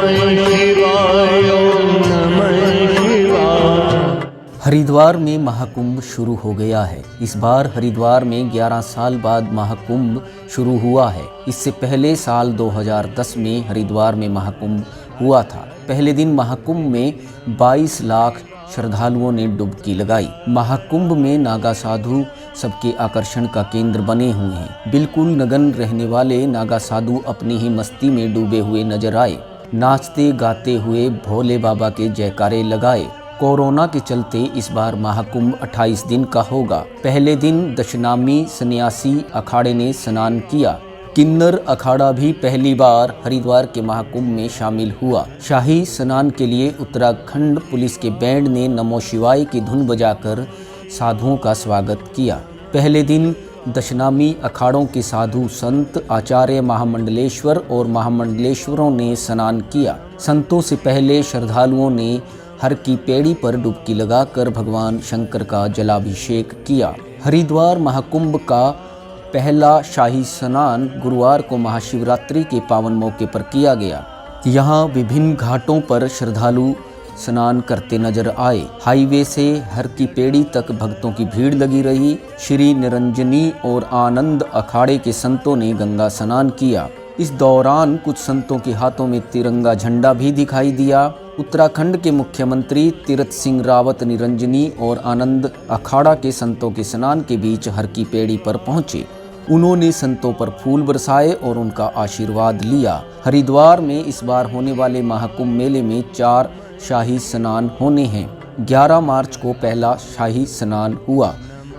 शिवाय, ओम नमः शिवाय। हरिद्वार में महाकुंभ शुरू हो गया है। इस बार हरिद्वार में 11 साल बाद महाकुंभ शुरू हुआ है। इससे पहले साल 2010 में हरिद्वार में महाकुंभ हुआ था। पहले दिन महाकुंभ में 22 लाख श्रद्धालुओं ने डुबकी लगाई। महाकुंभ में नागा साधु सबके आकर्षण का केंद्र बने हुए हैं। बिल्कुल नगन रहने वाले नागा साधु अपनी ही मस्ती में डूबे हुए नजर आए। नाचते गाते हुए भोले बाबा के जयकारे लगाए। कोरोना के चलते इस बार महाकुंभ 28 दिन का होगा। पहले दिन दशनामी सन्यासी अखाड़े ने स्नान किया। किन्नर अखाड़ा भी पहली बार हरिद्वार के महाकुंभ में शामिल हुआ। शाही स्नान के लिए उत्तराखंड पुलिस के बैंड ने नमो शिवाय की धुन बजाकर साधुओं का स्वागत किया। पहले दिन दशनामी अखाड़ों के साधु संत आचार्य महामंडलेश्वर और महामंडलेश्वरों ने स्नान किया। संतों से पहले श्रद्धालुओं ने हर की पेड़ी पर डुबकी लगाकर भगवान शंकर का जलाभिषेक किया। हरिद्वार महाकुंभ का पहला शाही स्नान गुरुवार को महाशिवरात्रि के पावन मौके पर किया गया। यहाँ विभिन्न घाटों पर श्रद्धालु स्नान करते नजर आए। हाईवे से हर की पेड़ी तक भक्तों की भीड़ लगी रही। श्री निरंजनी और आनंद अखाड़े के संतों ने गंगा स्नान किया। इस दौरान कुछ संतों के हाथों में तिरंगा झंडा भी दिखाई दिया। उत्तराखंड के मुख्यमंत्री तीरथ सिंह रावत निरंजनी और आनंद अखाड़ा के संतों के स्नान के बीच हर की पेड़ी पर पहुंचे। उन्होंने संतों पर फूल बरसाए और उनका आशीर्वाद लिया। हरिद्वार में इस बार होने वाले महाकुंभ मेले में 4 शाही स्नान होने हैं। 11 मार्च को पहला शाही स्नान हुआ।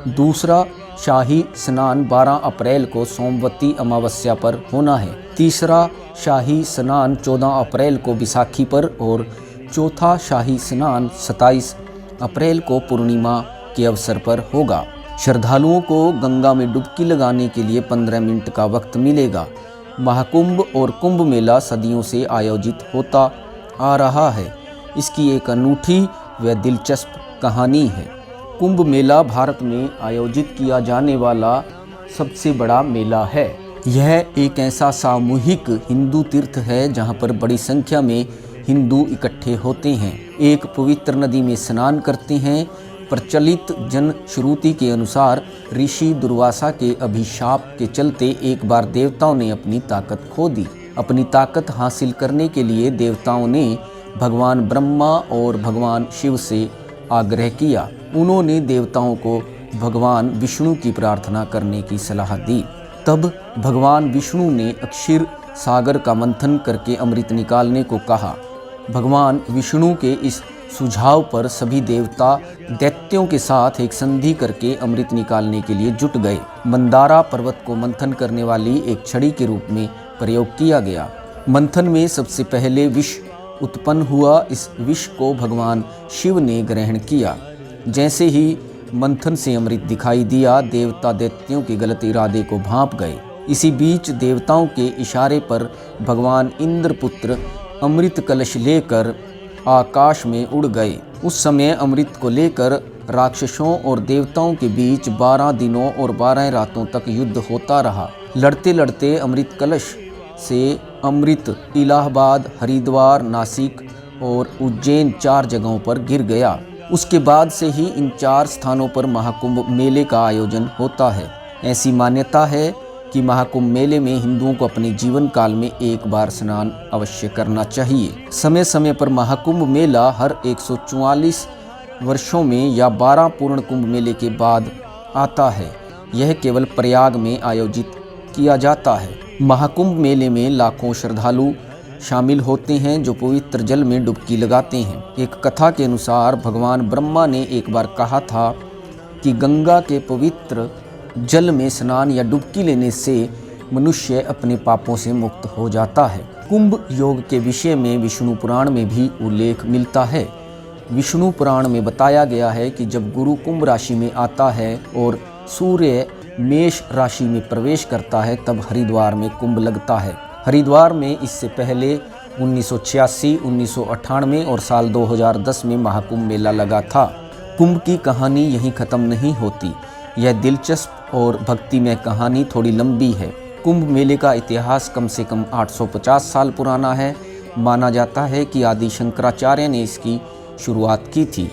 दूसरा शाही स्नान 12 अप्रैल को सोमवती अमावस्या पर होना है। तीसरा शाही स्नान 14 अप्रैल को बैसाखी पर और चौथा शाही स्नान 27 अप्रैल को पूर्णिमा के अवसर पर होगा। श्रद्धालुओं को गंगा में डुबकी लगाने के लिए 15 मिनट का वक्त मिलेगा। महाकुंभ और कुंभ मेला सदियों से आयोजित होता आ रहा है। इसकी एक अनूठी व दिलचस्प कहानी है। कुंभ मेला भारत में आयोजित किया जाने वाला सबसे बड़ा मेला है। यह एक ऐसा सामूहिक हिंदू तीर्थ है जहां पर बड़ी संख्या में हिंदू इकट्ठे होते हैं, एक पवित्र नदी में स्नान करते हैं। प्रचलित जन श्रुति के अनुसार ऋषि दुर्वासा के अभिशाप के चलते एक बार देवताओं ने अपनी ताकत खो दी। अपनी ताकत हासिल करने के लिए देवताओं ने भगवान ब्रह्मा और भगवान शिव से आग्रह किया। उन्होंने देवताओं को भगवान विष्णु की प्रार्थना करने की सलाह दी। तब भगवान विष्णु ने क्षीर सागर का मंथन करके अमृत निकालने को कहा। भगवान विष्णु के इस सुझाव पर सभी देवता दैत्यों के साथ एक संधि करके अमृत निकालने के लिए जुट गए। मंदारा पर्वत को मंथन करने वाली एक छड़ी के रूप में प्रयोग किया गया। मंथन में सबसे पहले विष उत्पन्न हुआ। इस विष को भगवान शिव ने ग्रहण किया। जैसे ही मंथन से अमृत दिखाई दिया, देवता दैत्यों के गलत इरादे को भांप गए। इसी बीच देवताओं के इशारे पर भगवान इंद्रपुत्र अमृत कलश लेकर आकाश में उड़ गए। उस समय अमृत को लेकर राक्षसों और देवताओं के बीच 12 दिनों और 12 रातों तक युद्ध होता रहा। लड़ते लड़ते अमृत कलश से अमृत इलाहाबाद, हरिद्वार, नासिक और उज्जैन 4 जगहों पर गिर गया। उसके बाद से ही इन 4 स्थानों पर महाकुंभ मेले का आयोजन होता है। ऐसी मान्यता है कि महाकुंभ मेले में हिंदुओं को अपने जीवन काल में एक बार स्नान अवश्य करना चाहिए। समय समय पर महाकुंभ मेला हर 144 वर्षों में या 12 पूर्ण कुंभ मेले के बाद आता है। यह केवल प्रयाग में आयोजित किया जाता है। महाकुंभ मेले में लाखों श्रद्धालु शामिल होते हैं जो पवित्र जल में डुबकी लगाते हैं। एक कथा के अनुसार भगवान ब्रह्मा ने एक बार कहा था कि गंगा के पवित्र जल में स्नान या डुबकी लेने से मनुष्य अपने पापों से मुक्त हो जाता है। कुंभ योग के विषय में विष्णु पुराण में भी उल्लेख मिलता है। विष्णु पुराण में बताया गया है कि जब गुरु कुंभ राशि में आता है और सूर्य मेष राशि में प्रवेश करता है तब हरिद्वार में कुंभ लगता है। हरिद्वार में इससे पहले 1986, 1998 और साल 2010 में महाकुंभ मेला लगा था। कुंभ की कहानी यहीं ख़त्म नहीं होती। यह दिलचस्प और भक्तिमय कहानी थोड़ी लंबी है। कुंभ मेले का इतिहास कम से कम 850 साल पुराना है। माना जाता है कि आदि शंकराचार्य ने इसकी शुरुआत की थी,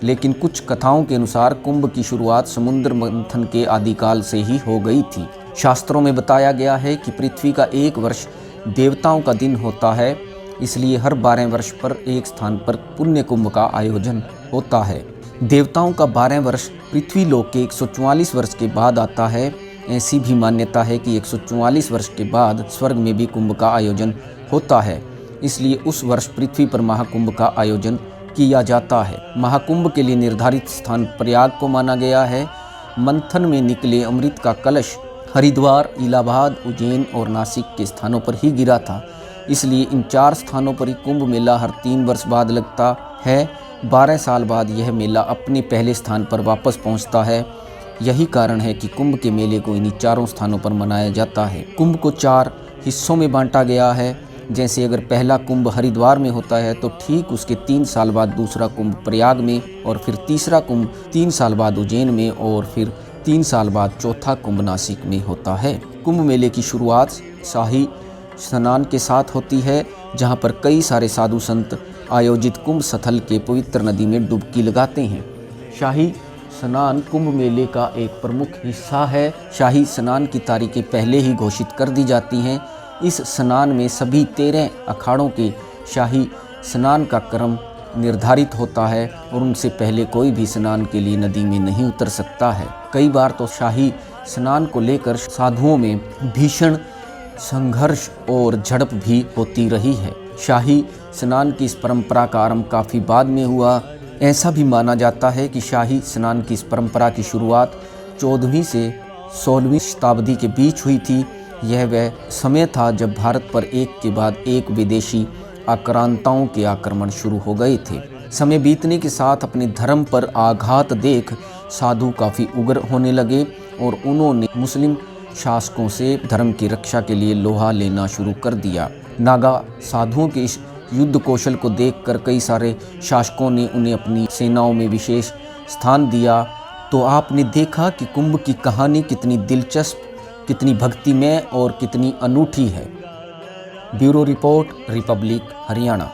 लेकिन कुछ कथाओं के अनुसार कुंभ की शुरुआत समुद्र मंथन के आदिकाल से ही हो गई थी। शास्त्रों में बताया गया है कि पृथ्वी का एक वर्ष देवताओं का दिन होता है, इसलिए हर 12 वर्ष पर एक स्थान पर पुण्य कुंभ का आयोजन होता है। देवताओं का 12 वर्ष पृथ्वी लोक के 144 वर्ष के बाद आता है। ऐसी भी मान्यता है कि 144 वर्ष के बाद स्वर्ग में भी कुंभ का आयोजन होता है, इसलिए उस वर्ष पृथ्वी पर महाकुंभ का आयोजन किया जाता है। महाकुंभ के लिए निर्धारित स्थान प्रयाग को माना गया है। मंथन में निकले अमृत का कलश हरिद्वार, इलाहाबाद, उज्जैन और नासिक के स्थानों पर ही गिरा था, इसलिए इन 4 स्थानों पर ही कुंभ मेला हर 3 वर्ष बाद लगता है। 12 साल बाद यह मेला अपने पहले स्थान पर वापस पहुंचता है। यही कारण है कि कुंभ के मेले को इन्हीं 4 स्थानों पर मनाया जाता है। कुंभ को 4 हिस्सों में बांटा गया है। जैसे अगर पहला कुंभ हरिद्वार में होता है तो ठीक उसके 3 साल बाद दूसरा कुंभ प्रयाग में, और फिर तीसरा कुंभ 3 साल बाद उज्जैन में, और फिर 3 साल बाद चौथा कुंभ नासिक में होता है। कुंभ मेले की शुरुआत शाही स्नान के साथ होती है, जहाँ पर कई सारे साधु संत आयोजित कुंभ स्थल के पवित्र नदी में डुबकी लगाते हैं। शाही स्नान कुंभ मेले का एक प्रमुख हिस्सा है। शाही स्नान की तारीखें पहले ही घोषित कर दी जाती हैं। इस स्नान में सभी 13 अखाड़ों के शाही स्नान का क्रम निर्धारित होता है और उनसे पहले कोई भी स्नान के लिए नदी में नहीं उतर सकता है। कई बार तो शाही स्नान को लेकर साधुओं में भीषण संघर्ष और झड़प भी होती रही है। शाही स्नान की इस परंपरा का आरंभ काफ़ी बाद में हुआ। ऐसा भी माना जाता है कि शाही स्नान की इस परंपरा की शुरुआत 14वीं से 16वीं शताब्दी के बीच हुई थी। यह वह समय था जब भारत पर एक के बाद एक विदेशी आक्रांताओं के आक्रमण शुरू हो गए थे। समय बीतने के साथ अपने धर्म पर आघात देख साधु काफ़ी उग्र होने लगे और उन्होंने मुस्लिम शासकों से धर्म की रक्षा के लिए लोहा लेना शुरू कर दिया। नागा साधुओं के इस युद्ध कौशल को देखकर कई सारे शासकों ने उन्हें अपनी सेनाओं में विशेष स्थान दिया। तो आपने देखा कि कुंभ की कहानी कितनी दिलचस्प, कितनी भक्तिमय और कितनी अनूठी है। Bureau report, Republic Haryana.